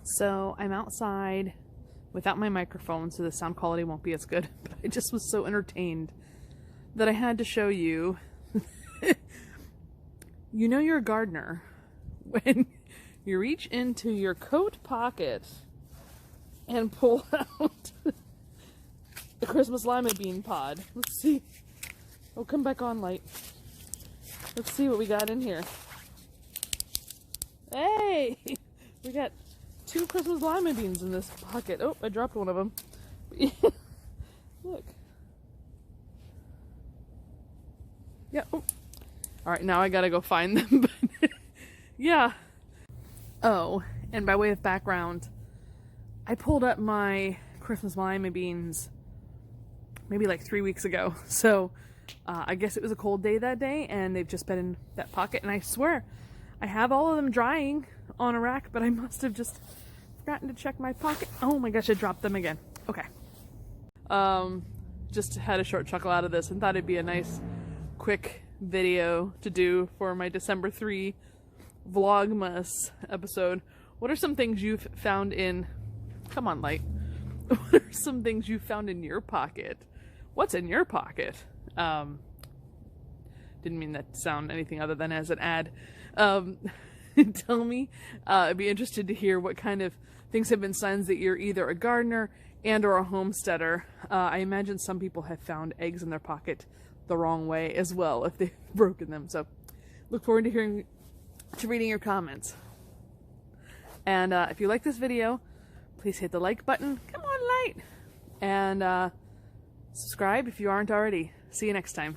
So I'm outside without my microphone, so the sound quality won't be as good, but I just was so entertained that I had to show you. You know you're a gardener when you reach into your coat pocket and pull out the Christmas lima bean pod. Let's see. Oh, come back on, light. Let's see what we got in here. Hey! We got 2 Christmas lima beans in this pocket. Oh, I dropped one of them. Look. Yeah. Oh. Alright, now I gotta go find them. Yeah. Oh, and by way of background, I pulled up my Christmas lima beans maybe like 3 weeks ago. So, I guess it was a cold day that day, and they've just been in that pocket. And I swear, I have all of them drying on a rack, but I must have just forgotten to check my pocket. Oh my gosh, I dropped them again. Okay. Just had a short chuckle out of this and thought it'd be a nice, quick video to do for my December 3 Vlogmas episode. What are some things you've found in... Come on, light. What are some things you found in your pocket? What's in your pocket? Didn't mean that to sound anything other than as an ad. Tell me. I'd be interested to hear what kind of things have been signs that you're either a gardener and or a homesteader. I imagine some people have found eggs in their pocket the wrong way as well if they've broken them. So look forward to reading your comments. And if you like this video, please hit the like button. Come on, light. And subscribe if you aren't already. See you next time.